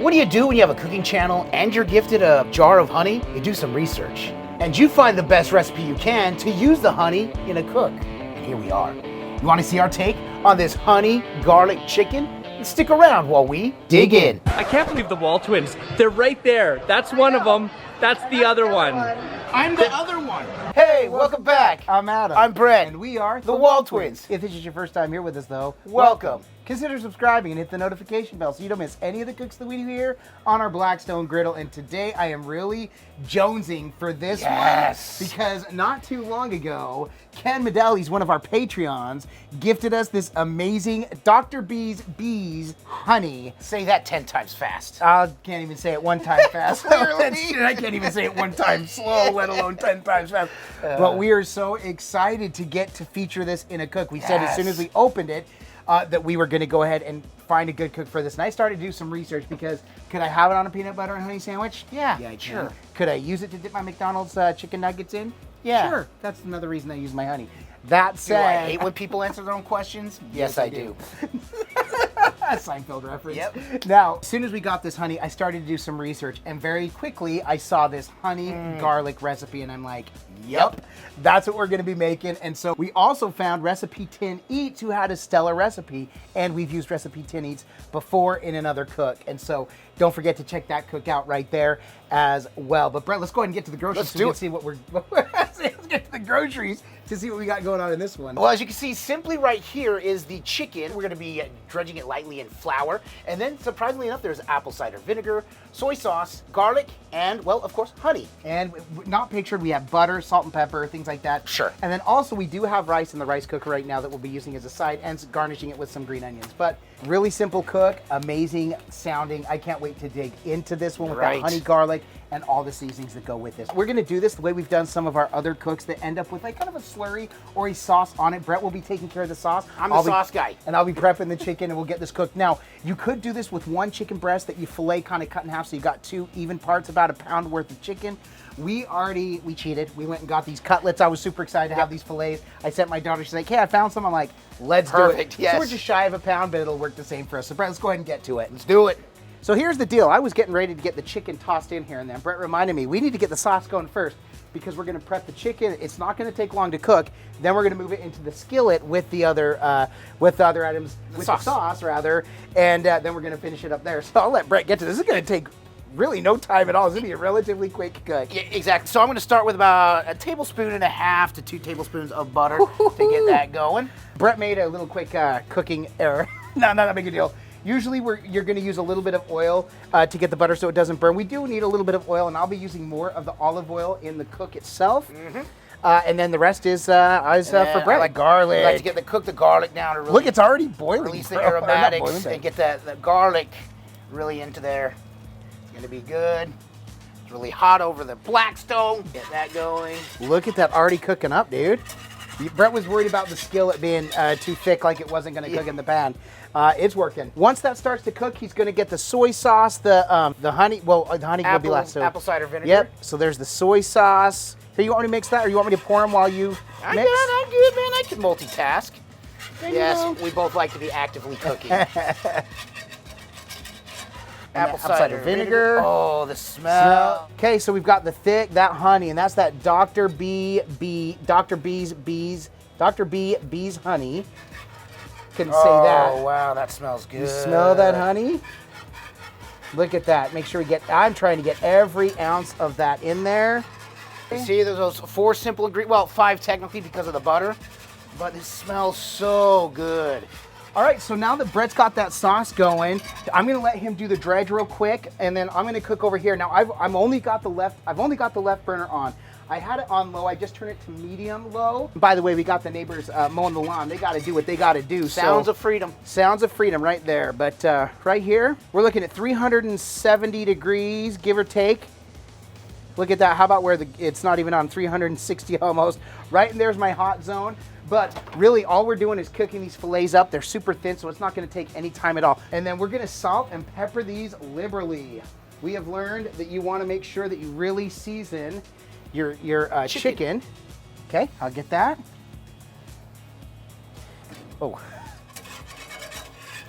What do you do when you have a cooking channel and you're gifted a jar of honey? You do some research. And you find the best recipe you can to use the honey in a cook. And here we are. You want to see our take on this honey garlic chicken? And stick around while we dig in. I can't believe the WALTWINS. They're right there. That's one of them. That's the other one. I'm the other one. Hey, welcome back. I'm Adam. I'm Brett. And we are the WALTWINS. If this is your first time here with us, though, Welcome. Consider subscribing and hit the notification bell so you don't miss any of the cooks that we do here on our Blackstone Griddle. And today I am really jonesing for this one because not too long ago, Ken Medellie's one of our Patreons gifted us this amazing Dr. B's Bees honey. Say that 10 times fast. I can't even say it one time fast. I can't even say it one time slow, let alone 10 times fast. But we are so excited to get to feature this in a cook. We said as soon as we opened it, that we were going to go ahead and find a good cook for this. And I started to do some research because could I have it on a peanut butter and honey sandwich? Yeah, I sure. can. Could I use it to dip my McDonald's chicken nuggets in? Yeah. Sure. That's another reason I use my honey. That said, do I hate when people answer their own questions? Yes, I do. Seinfeld reference. Yep. Now, as soon as we got this honey, I started to do some research, and very quickly I saw this honey garlic recipe, and I'm like, yep, that's what we're going to be making. And so we also found Recipe 10 Eats, who had a stellar recipe, and we've used Recipe 10 Eats before in another cook. And so don't forget to check that cook out right there as well. But Brett, let's go ahead and get to the groceries so we can see what we're let's get to the groceries to see what we got going on in this one. Well, as you can see, simply right here is the chicken. We're going to be dredging it lightly in flour. And then, surprisingly enough, there's apple cider vinegar, soy sauce, garlic, and, well, of course, honey. And not pictured, we have butter, salt and pepper, things like that. Sure. And then also we do have rice in the rice cooker right now that we'll be using as a side and garnishing it with some green onions. But really simple cook, amazing sounding. I can't wait to dig into this one with that honey garlic and all the seasonings that go with this. We're gonna do this the way we've done some of our other cooks that end up with like kind of a slurry or a sauce on it. Brett will be taking care of the sauce. I'm the sauce guy. And I'll be prepping the chicken and we'll get this cooked. Now, you could do this with one chicken breast that you fillet, kind of cut in half so you got two even parts, about a pound worth of chicken. We cheated. We went and got these cutlets. I was super excited to have these fillets. I sent my daughter, she's like, hey, I found some. I'm like, let's do it. Yes. So we're just shy of a pound, but it'll work the same for us. So Brett, let's go ahead and get to it. Let's do it. So here's the deal. I was getting ready to get the chicken tossed in here, and then Brett reminded me, we need to get the sauce going first because we're going to prep the chicken. It's not going to take long to cook. Then we're going to move it into the skillet with the other items, the sauce, and then we're going to finish it up there. So I'll let Brett get to this. This is going to take really no time at all. It's going to be a relatively quick cook. Yeah, exactly. So I'm going to start with about a tablespoon and a half to 2 tablespoons of butter to get that going. Brett made a little quick cooking error. Not a big deal. Usually you're going to use a little bit of oil to get the butter so it doesn't burn. We do need a little bit of oil, and I'll be using more of the olive oil in the cook itself. And then the rest is for Brett. I like garlic. I like to cook the garlic down to really look, it's already boiling. Release the aromatics and get the garlic really into there. It's going to be good. It's really hot over the Blackstone. Get that going. Look at that already cooking up, dude. Brett was worried about the skillet being too thick, like it wasn't going to cook in the pan. It's working. Once that starts to cook, he's going to get the soy sauce, the honey. Well, the honey will be last. So. Apple cider vinegar. Yep. So there's the soy sauce. Here, you want me to mix that, or you want me to pour them while you mix? I'm good, man. I can multitask. Yes, we both like to be actively cooking. Apple cider vinegar. Oh, the smell. Okay, so we've got that honey, and that's that Dr. B Bees honey. Couldn't say that. Oh, wow, that smells good. You smell that honey? Look at that. Make sure I'm trying to get every ounce of that in there. You see, there's those 4 simple ingredients. Well, 5 technically because of the butter, but it smells so good. All right, so now that Brett's got that sauce going, I'm gonna let him do the dredge real quick, and then I'm gonna cook over here. Now I've only got the left burner on. I had it on low. I just turned it to medium low. By the way, we got the neighbors mowing the lawn. They got to do what they got to do. Sounds of freedom. Sounds of freedom right there. But right here, we're looking at 370 degrees, give or take. Look at that. How about where it's not even on 360 almost. Right in there's my hot zone. But really, all we're doing is cooking these fillets up. They're super thin, so it's not going to take any time at all. And then we're going to salt and pepper these liberally. We have learned that you want to make sure that you really season your chicken. Okay, I'll get that. Oh.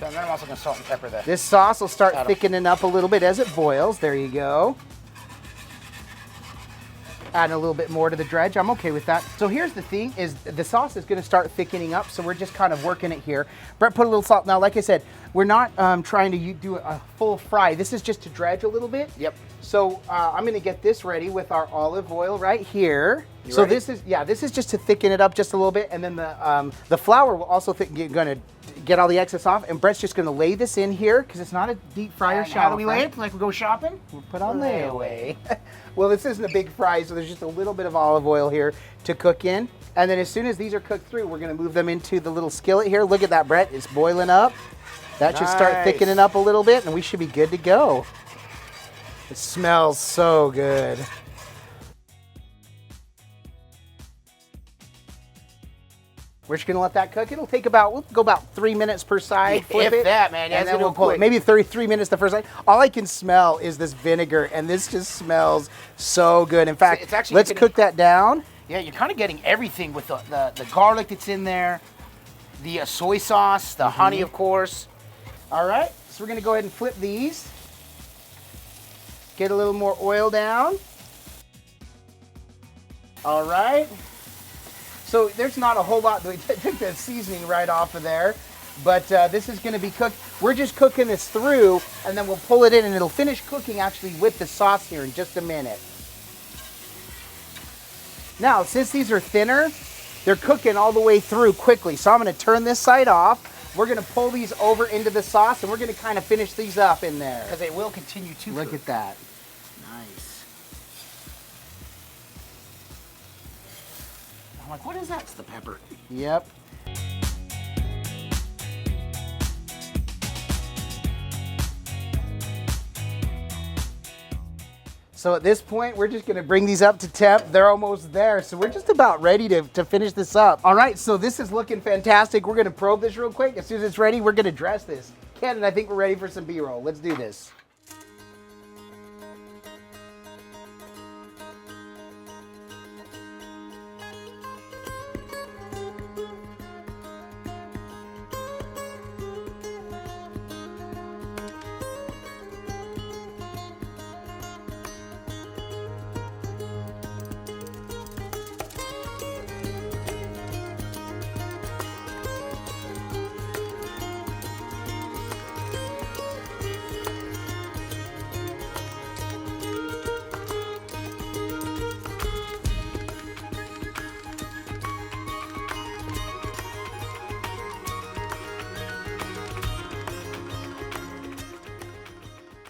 Okay, and then I'm also gonna salt and pepper that. This sauce will start thickening up a little bit as it boils. There you go. Adding a little bit more to the dredge. I'm okay with that. So here's the thing, is the sauce is gonna start thickening up, so we're just kind of working it here. Brett put a little salt. Now, like I said, we're not trying to do a full fry. This is just to dredge a little bit. Yep. So I'm gonna get this ready with our olive oil right here. You so ready? this is just to thicken it up just a little bit, and then the flour will also gonna get all the excess off, and Brett's just gonna lay this in here, because it's not a deep fry or And shallow how do we fry. lay it? Like we go shopping? We'll put on layaway. Well, this isn't a big fry, so there's just a little bit of olive oil here to cook in. And then as soon as these are cooked through, we're gonna move them into the little skillet here. Look at that, Brett, it's boiling up. That should start Nice. thickening up a little bit, and we should be good to go. It smells so good. We're just gonna let that cook. It'll take we'll go about 3 minutes per side. Flip If it, that, man. Yeah, and it's then gonna we'll go pull it. quick. Maybe 33 minutes the first side. All I can smell is this vinegar, and this just smells so good. In fact, it's actually let's getting- cook that down. Yeah, you're kind of getting everything with the garlic that's in there, the soy sauce, the honey, of course. All right, so we're gonna go ahead and flip these. Get a little more oil down. All right. So there's not a whole lot. We took the seasoning right off of there, but this is gonna be cooked. We're just cooking this through, and then we'll pull it in, and it'll finish cooking actually with the sauce here in just a minute. Now, since these are thinner, they're cooking all the way through quickly. So I'm gonna turn this side off. We're gonna pull these over into the sauce, and we're gonna kind of finish these up in there. Because they will continue to Look cook. at that. Nice. I'm like, what is that? It's the pepper. Yep. So at this point, we're just gonna bring these up to temp. They're almost there. So we're just about ready to finish this up. All right, so this is looking fantastic. We're gonna probe this real quick. As soon as it's ready, we're gonna dress this. Ken, and I think we're ready for some B-roll. Let's do this.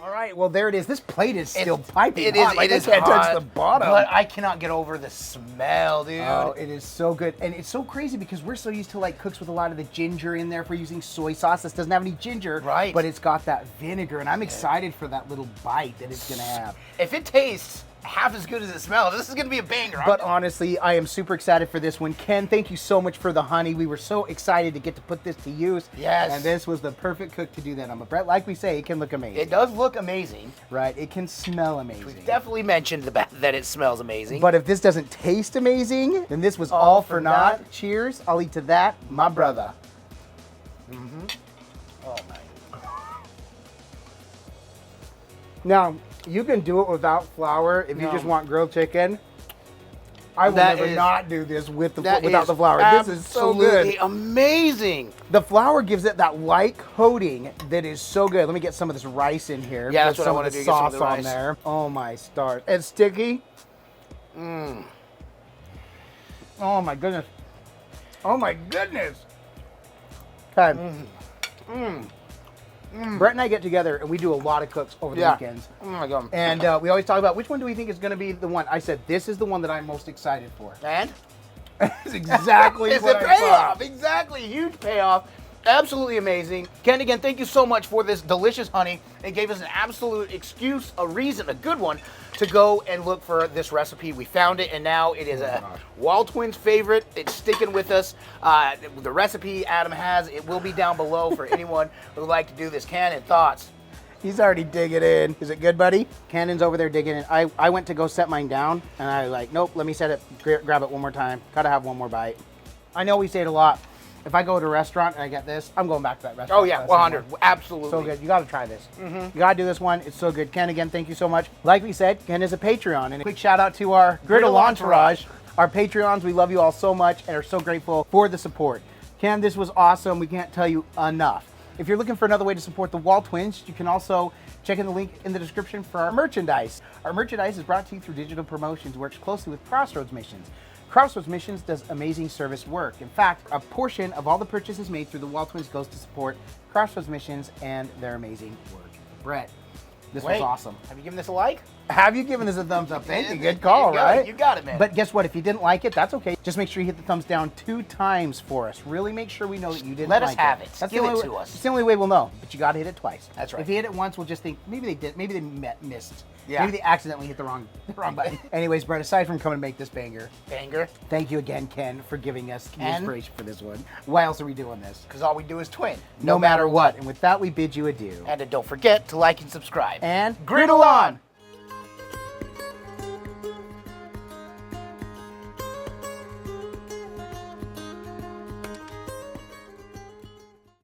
All right, well, there it is. This plate is still piping It hot. is. Like, It is I can't touch hot, the bottom. But I cannot get over the smell, dude. Oh, it is so good. And it's so crazy because we're so used to like cooks with a lot of the ginger in there. If we're using soy sauce, this doesn't have any ginger. Right. But it's got that vinegar, and I'm excited for that little bite that it's gonna have. If it tastes half as good as it smells, this is gonna be a banger. But honestly, I am super excited for this one. Ken, thank you so much for the honey. We were so excited to get to put this to use. Yes. And this was the perfect cook to do that on. But Brett, like we say, it can look amazing. It does look amazing. Right, it can smell amazing. Definitely mentioned that it smells amazing. But if this doesn't taste amazing, then this was all for naught. naught. Cheers. I'll eat to that, my brother. oh my. Now, you can do it without flour if you just want grilled chicken. I will That never is- not do this with That without is the flour. This is so absolutely good. amazing. The flour gives it that light coating that is so good. Let me get some of this rice in here. Yeah, that's Put what I some wanna of the do, get some of sauce the on rice. there. Oh my stars. It's sticky. Oh my goodness. Oh my goodness. Okay. Brett and I get together and we do a lot of cooks over the Yeah. weekends. Oh my god. And we always talk about which one do we think is going to be the one. I said, this is the one that I'm most excited for. And That's exactly it's what a I payoff. thought. Exactly, huge payoff. Absolutely amazing. Ken, again, thank you so much for this delicious honey. It gave us an absolute excuse, a reason, a good one, to go and look for this recipe. We found it, and now it is a WALTWINS favorite. It's sticking with us. The recipe Adam has, it will be down below for anyone who would like to do this. Ken, and thoughts? He's already digging in. Is it good, buddy? Cannon's over there digging in. I went to go set mine down, and I was like, nope, let me set it, grab it one more time. Gotta have one more bite. I know we say it a lot, If I go to a restaurant and I get this, I'm going back to that restaurant. Oh yeah, 100. Absolutely. So good. You got to try this. You got to do this one. It's so good. Ken, again, thank you so much. Like we said, Ken is a Patreon. And a quick shout out to our Griddle Entourage, our Patreons. We love you all so much and are so grateful for the support. Ken, this was awesome. We can't tell you enough. If you're looking for another way to support the WALTWINS, you can also check in the link in the description for our merchandise. Our merchandise is brought to you through Digital Promotions, works closely with Crossroads Missions. Crossroads Missions does amazing service work. In fact, a portion of all the purchases made through the WALTWINS goes to support Crossroads Missions and their amazing work. Brett, this was awesome. Have you given this a like? Have you given this a thumbs up? Thank you. Good call, right? You got it, man. But guess what? If you didn't like it, that's okay. Just make sure you hit the thumbs down 2 times for us. Really make sure we know that you didn't like it. Let us have it. Give it to us. It's the only way we'll know. But you got to hit it twice. That's right. If you hit it once, we'll just think maybe they did. Maybe they missed. Yeah. Maybe they accidentally hit the wrong button. Anyways, Brett, aside from coming to make this banger, thank you again, Ken, for giving us the inspiration for this one. Why else are we doing this? Because all we do is twin. No matter what. And with that, we bid you adieu. And don't forget to like and subscribe. And griddle on!